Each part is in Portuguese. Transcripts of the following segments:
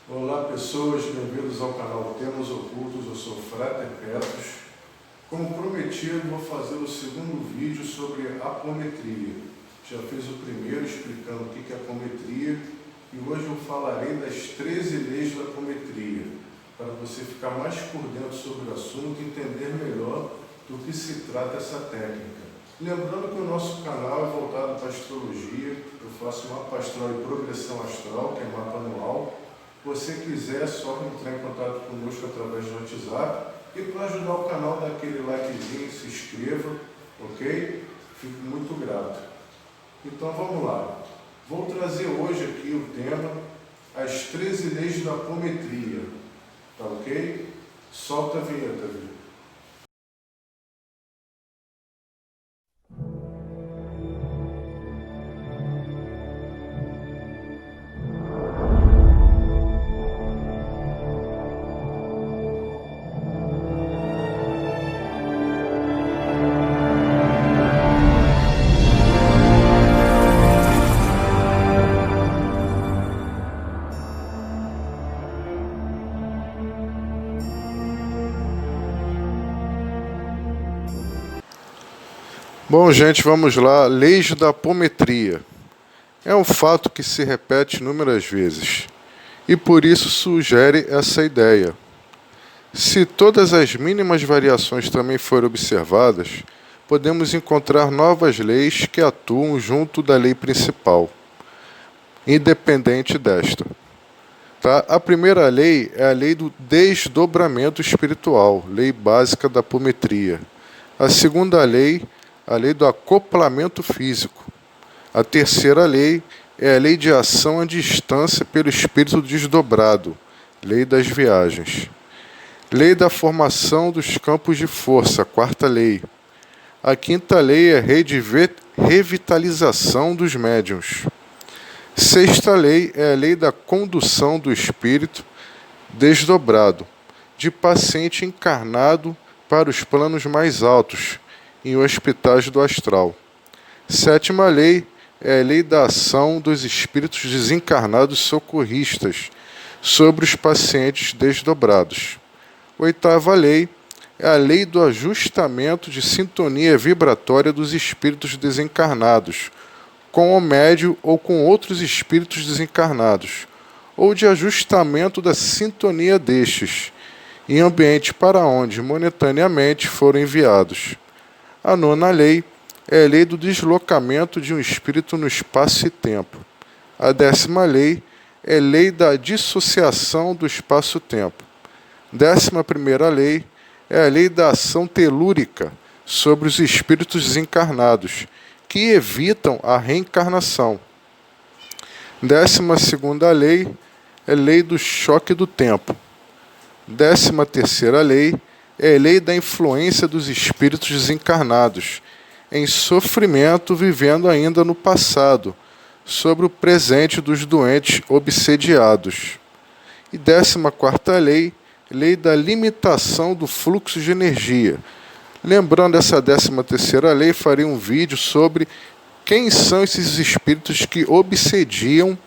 Olá pessoas, bem-vindos ao canal Temas Ocultos, eu sou Frater Petros. Como prometido, vou fazer o segundo vídeo sobre apometria. Já fiz o primeiro explicando o que é apometria e hoje eu falarei das 13 leis da apometria, para você ficar mais por dentro sobre o assunto e entender melhor do que se trata essa técnica. Lembrando que o nosso canal é voltado para a astrologia, eu faço mapa astral e progressão astral, que é mapa anual. Se você quiser, é só entrar em contato conosco através do WhatsApp. E para ajudar o canal, dá aquele likezinho, se inscreva, ok? Fico muito grato. Então vamos lá. Vou trazer hoje aqui o tema, as 13 leis da apometria. Tá ok? Solta a vinheta, Vitor. Bom, gente, vamos lá. Leis da apometria. É um fato que se repete inúmeras vezes e por isso sugere essa ideia. Se todas as mínimas variações também forem observadas, podemos encontrar novas leis que atuam junto da lei principal, independente desta. Tá? A primeira lei é a lei do desdobramento espiritual, lei básica da apometria. A segunda lei, a lei do acoplamento físico. A terceira lei é a lei de ação à distância pelo espírito desdobrado, lei das viagens. Lei da formação dos campos de força, quarta lei. A quinta lei é a lei de revitalização dos médiuns. Sexta lei é a lei da condução do espírito desdobrado, de paciente encarnado para os planos mais altos, em hospitais do astral. Sétima lei é a lei da ação dos espíritos desencarnados socorristas sobre os pacientes desdobrados. Oitava lei é a lei do ajustamento de sintonia vibratória dos espíritos desencarnados com o médium ou com outros espíritos desencarnados, ou de ajustamento da sintonia destes, em ambiente para onde, momentaneamente, foram enviados. A nona lei é a lei do deslocamento de um espírito no espaço e tempo. A 10ª lei é a lei da dissociação do espaço-tempo. 11ª lei é a lei da ação telúrica sobre os espíritos desencarnados, que evitam a reencarnação. 12ª lei é a lei do choque do tempo. 13ª lei é a lei da influência dos espíritos desencarnados, em sofrimento vivendo ainda no passado, sobre o presente dos doentes obsediados. E 14ª lei, lei da limitação do fluxo de energia. Lembrando essa 13ª lei, farei um vídeo sobre quem são esses espíritos que obsediam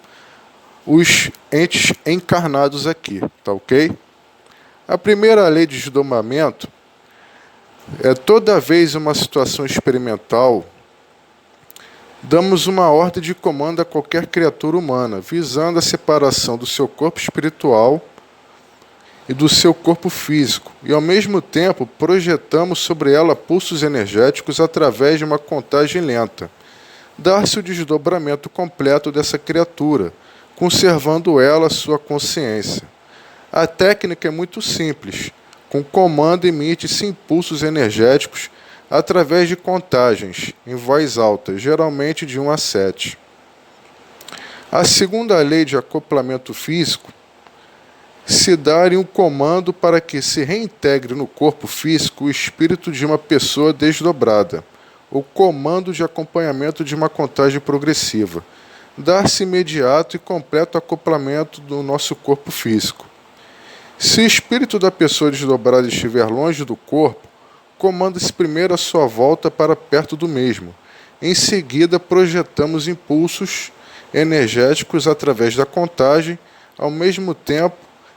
os entes encarnados aqui, tá ok? A primeira lei de desdobramento é toda vez uma situação experimental, damos uma ordem de comando a qualquer criatura humana, visando a separação do seu corpo espiritual e do seu corpo físico, e ao mesmo tempo projetamos sobre ela pulsos energéticos através de uma contagem lenta. Dar-se o desdobramento completo dessa criatura, conservando ela sua consciência. A técnica é muito simples. Com comando emite-se impulsos energéticos através de contagens, em voz alta, geralmente de 1 a 7. A segunda lei de acoplamento físico se dá um comando para que se reintegre no corpo físico o espírito de uma pessoa desdobrada, o comando de acompanhamento de uma contagem progressiva. Dar-se imediato e completo acoplamento do nosso corpo físico. Se o espírito da pessoa desdobrada estiver longe do corpo, comanda-se primeiro a sua volta para perto do mesmo. Em seguida, projetamos impulsos energéticos através da contagem ao mesmo tempo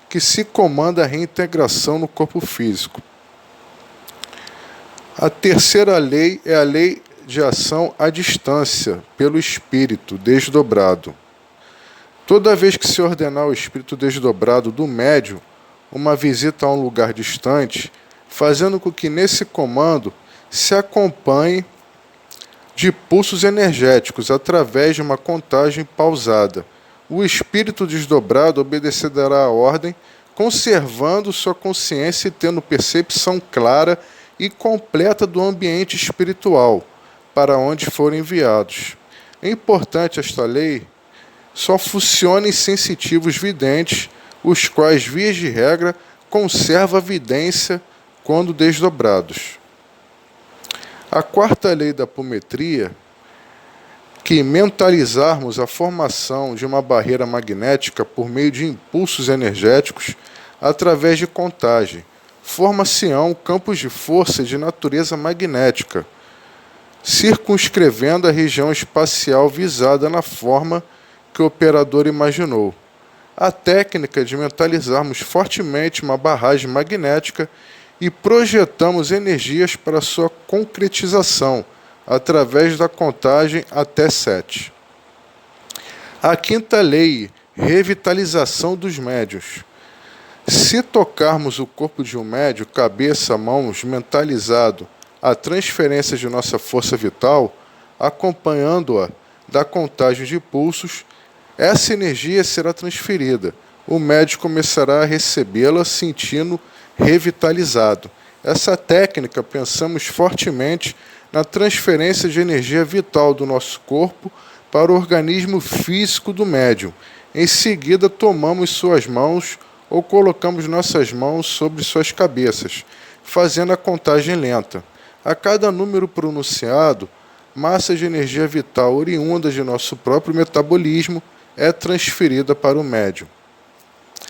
que se comanda a reintegração no corpo físico. A terceira lei é a lei de ação à distância, pelo espírito desdobrado. Toda vez que se ordenar ao espírito desdobrado do médium uma visita a um lugar distante, fazendo com que nesse comando se acompanhe de pulsos energéticos através de uma contagem pausada, o espírito desdobrado obedecerá à ordem, conservando sua consciência e tendo percepção clara e completa do ambiente espiritual para onde forem enviados. É importante esta lei só funciona em sensitivos videntes, os quais, vias de regra, conservam a vidência quando desdobrados. A quarta lei da apometria, que mentalizarmos a formação de uma barreira magnética por meio de impulsos energéticos através de contagem, forma-se-ão campos de força de natureza magnética, circunscrevendo a região espacial visada na forma que o operador imaginou. A técnica de mentalizarmos fortemente uma barragem magnética e projetamos energias para sua concretização através da contagem até 7. A quinta lei, revitalização dos médiuns. Se tocarmos o corpo de um médium, cabeça, mãos, mentalizado, a transferência de nossa força vital, acompanhando-a da contagem de pulsos, essa energia será transferida. O médium começará a recebê-la sentindo revitalizado. Essa técnica, pensamos fortemente na transferência de energia vital do nosso corpo para o organismo físico do médium. Em seguida, tomamos suas mãos ou colocamos nossas mãos sobre suas cabeças, fazendo a contagem lenta. A cada número pronunciado, massa de energia vital oriunda de nosso próprio metabolismo é transferida para o médium.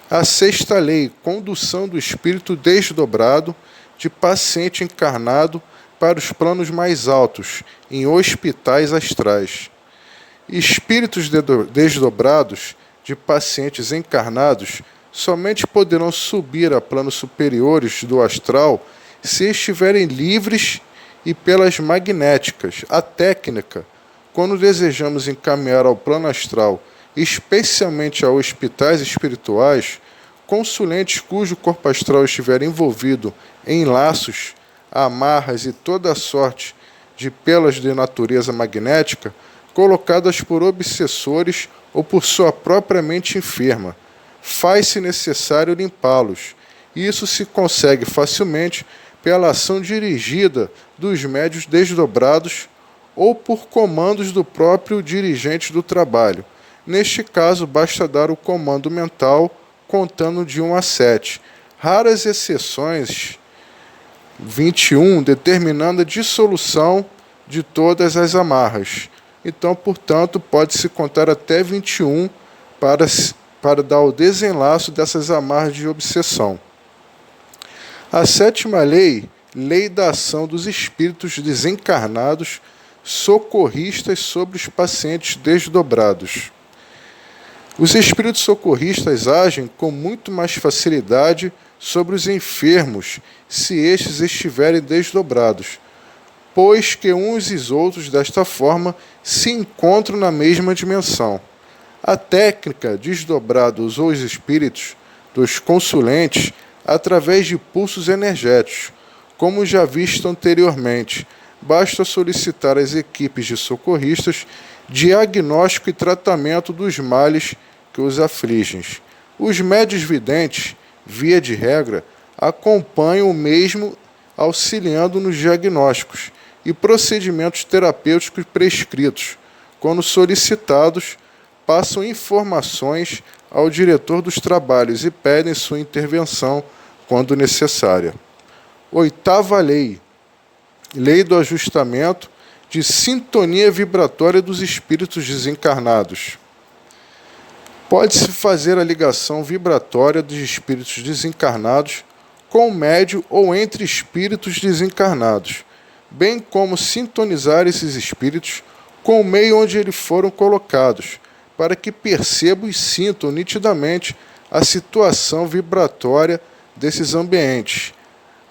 A sexta lei, condução do espírito desdobrado de paciente encarnado para os planos mais altos, em hospitais astrais. Espíritos desdobrados de pacientes encarnados somente poderão subir a planos superiores do astral se estiverem livres e pelas magnéticas. A técnica, quando desejamos encaminhar ao plano astral, especialmente a hospitais espirituais, consulentes cujo corpo astral estiver envolvido em laços, amarras e toda sorte de pelas de natureza magnética, colocadas por obsessores ou por sua própria mente enferma, faz-se necessário limpá-los. Isso se consegue facilmente pela ação dirigida dos médiuns desdobrados ou por comandos do próprio dirigente do trabalho. Neste caso, basta dar o comando mental contando de 1 a 7. Raras exceções, 21, determinando a dissolução de todas as amarras. Então, portanto, pode-se contar até 21 para dar o desenlaço dessas amarras de obsessão. A sétima lei, lei da ação dos espíritos desencarnados socorristas sobre os pacientes desdobrados. Os espíritos socorristas agem com muito mais facilidade sobre os enfermos se estes estiverem desdobrados, pois que uns e outros desta forma se encontram na mesma dimensão. A técnica desdobrados ou os espíritos dos consulentes através de pulsos energéticos, como já visto anteriormente. Basta solicitar às equipes de socorristas diagnóstico e tratamento dos males que os afligem. Os médiuns videntes, via de regra, acompanham o mesmo auxiliando nos diagnósticos e procedimentos terapêuticos prescritos. Quando solicitados, passam informações ao diretor dos trabalhos e pedem sua intervenção quando necessária. Oitava lei, lei do ajustamento de sintonia vibratória dos espíritos desencarnados. Pode-se fazer a ligação vibratória dos espíritos desencarnados com o médium ou entre espíritos desencarnados, bem como sintonizar esses espíritos com o meio onde eles foram colocados, para que percebam e sintam nitidamente a situação vibratória desses ambientes.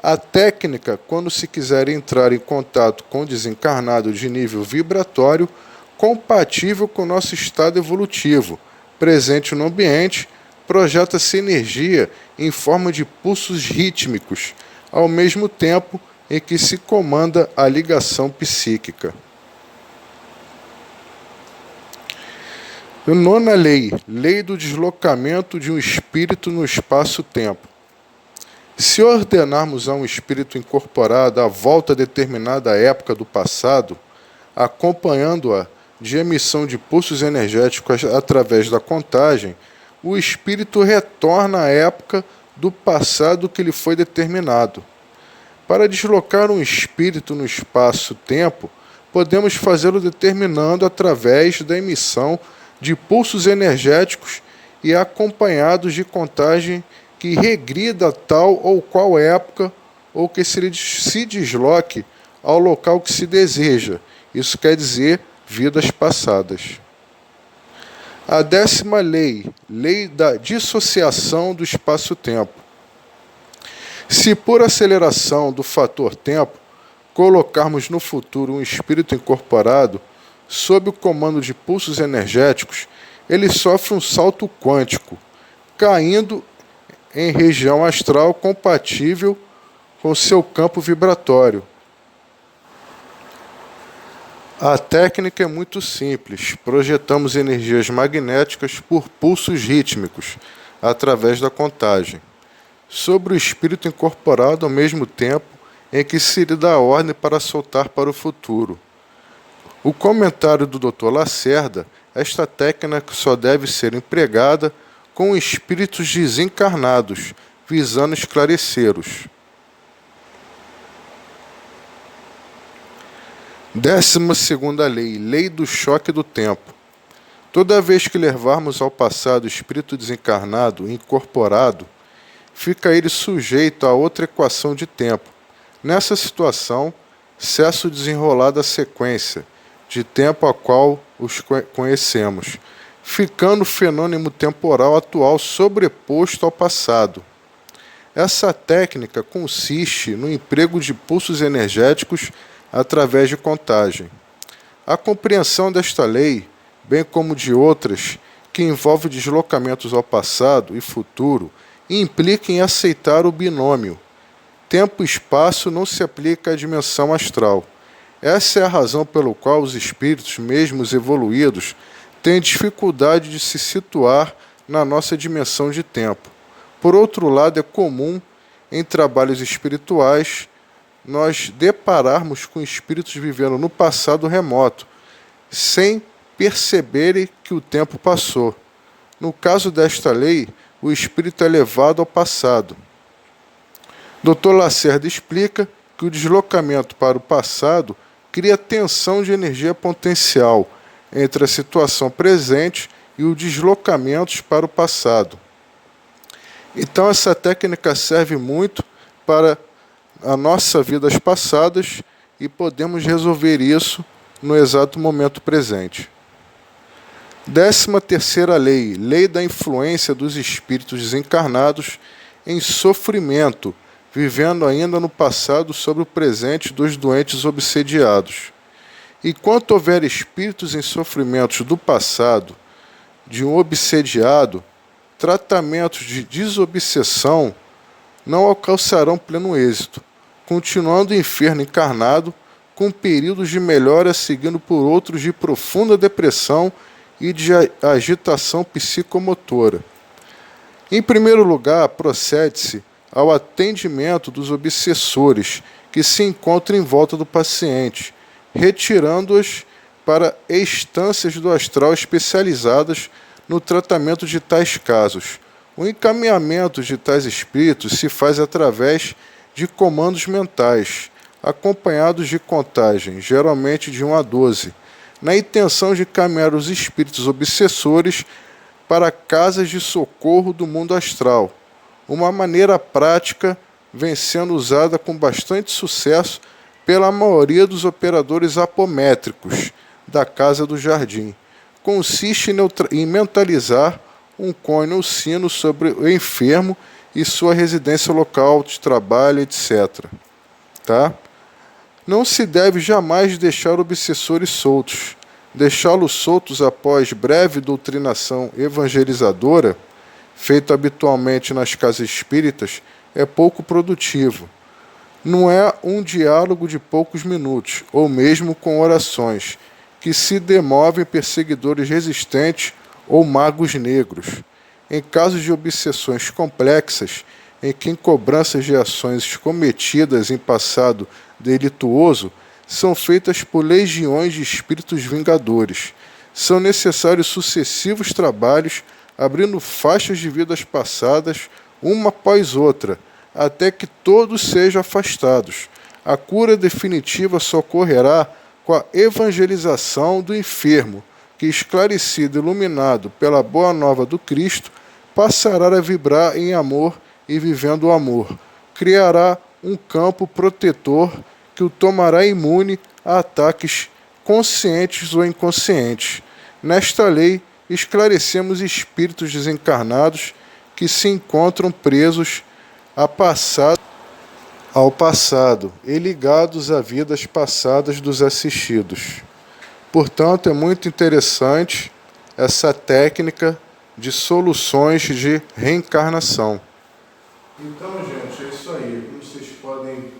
A técnica, quando se quiser entrar em contato com o desencarnado de nível vibratório compatível com o nosso estado evolutivo, presente no ambiente, projeta-se energia em forma de pulsos rítmicos, ao mesmo tempo em que se comanda a ligação psíquica. Nona lei, lei do deslocamento de um espírito no espaço-tempo. Se ordenarmos a um espírito incorporado a volta a determinada época do passado, acompanhando-a de emissão de pulsos energéticos através da contagem, o espírito retorna à época do passado que lhe foi determinado. Para deslocar um espírito no espaço-tempo, podemos fazê-lo determinando através da emissão de pulsos energéticos e acompanhados de contagem que regrida a tal ou qual época ou que se desloque ao local que se deseja. Isso quer dizer vidas passadas. A 10ª lei, lei da dissociação do espaço-tempo. Se por aceleração do fator tempo colocarmos no futuro um espírito incorporado, sob o comando de pulsos energéticos, ele sofre um salto quântico, caindo em região astral compatível com seu campo vibratório. A técnica é muito simples. Projetamos energias magnéticas por pulsos rítmicos, através da contagem, sobre o espírito incorporado ao mesmo tempo em que se lhe dá ordem para soltar para o futuro. O comentário do Dr. Lacerda, esta técnica só deve ser empregada com espíritos desencarnados, visando esclarecê-los. 12ª lei, lei do choque do tempo. Toda vez que levarmos ao passado o espírito desencarnado incorporado, fica ele sujeito a outra equação de tempo. Nessa situação, cessa o desenrolar da sequência de tempo a qual os conhecemos, ficando o fenômeno temporal atual sobreposto ao passado. Essa técnica consiste no emprego de pulsos energéticos através de contagem. A compreensão desta lei, bem como de outras que envolvem deslocamentos ao passado e futuro, implica em aceitar o binômio. Tempo e espaço não se aplica à dimensão astral. Essa é a razão pela qual os espíritos, mesmo os evoluídos, têm dificuldade de se situar na nossa dimensão de tempo. Por outro lado, é comum, em trabalhos espirituais, nós depararmos com espíritos vivendo no passado remoto, sem perceberem que o tempo passou. No caso desta lei, o espírito é levado ao passado. Dr. Lacerda explica que o deslocamento para o passado cria tensão de energia potencial entre a situação presente e os deslocamentos para o passado. Então, essa técnica serve muito para a nossa vidas passadas e podemos resolver isso no exato momento presente. 13ª lei, lei da influência dos espíritos desencarnados em sofrimento, vivendo ainda no passado sobre o presente dos doentes obsediados. Enquanto houver espíritos em sofrimentos do passado de um obsediado, tratamentos de desobsessão não alcançarão pleno êxito, continuando o enfermo encarnado com períodos de melhora seguindo por outros de profunda depressão e de agitação psicomotora. Em primeiro lugar, procede-se ao atendimento dos obsessores que se encontram em volta do paciente, retirando-os para estâncias do astral especializadas no tratamento de tais casos. O encaminhamento de tais espíritos se faz através de comandos mentais, acompanhados de contagem, geralmente de 1 a 12, na intenção de caminhar os espíritos obsessores para casas de socorro do mundo astral. Uma maneira prática vem sendo usada com bastante sucesso pela maioria dos operadores apométricos da Casa do Jardim, consiste em mentalizar um cone ou sino sobre o enfermo e sua residência local de trabalho, etc. Tá? Não se deve jamais deixar obsessores soltos. Deixá-los soltos após breve doutrinação evangelizadora, feita habitualmente nas casas espíritas, é pouco produtivo. Não é um diálogo de poucos minutos, ou mesmo com orações, que se demovem perseguidores resistentes ou magos negros. Em casos de obsessões complexas, em que cobranças de ações cometidas em passado delituoso são feitas por legiões de espíritos vingadores, são necessários sucessivos trabalhos, abrindo faixas de vidas passadas, uma após outra, até que todos sejam afastados. A cura definitiva só ocorrerá com a evangelização do enfermo, que, esclarecido e iluminado pela boa nova do Cristo, passará a vibrar em amor e vivendo o amor. Criará um campo protetor que o tomará imune a ataques conscientes ou inconscientes. Nesta lei, esclarecemos espíritos desencarnados que se encontram presos ao passado e ligados a vidas passadas dos assistidos. Portanto, é muito interessante essa técnica de soluções de reencarnação. Então, gente, é isso aí. Como vocês podem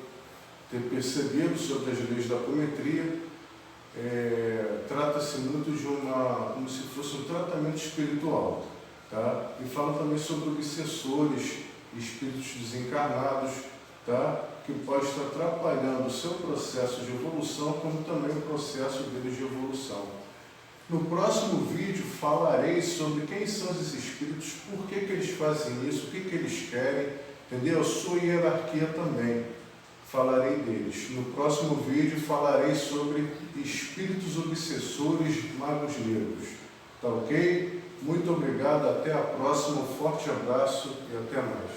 ter percebido sobre as leis da apometria, trata-se muito de como se fosse um tratamento espiritual, tá? E fala também sobre obsessores, espíritos desencarnados, tá? Que pode estar atrapalhando o seu processo de evolução, como também o processo deles de evolução. No próximo vídeo falarei sobre quem são esses espíritos, por que eles fazem isso, o que eles querem, entendeu? A sua hierarquia também. Falarei deles. No próximo vídeo falarei sobre espíritos obsessores, magos negros. Tá ok? Muito obrigado, até a próxima, um forte abraço e até mais.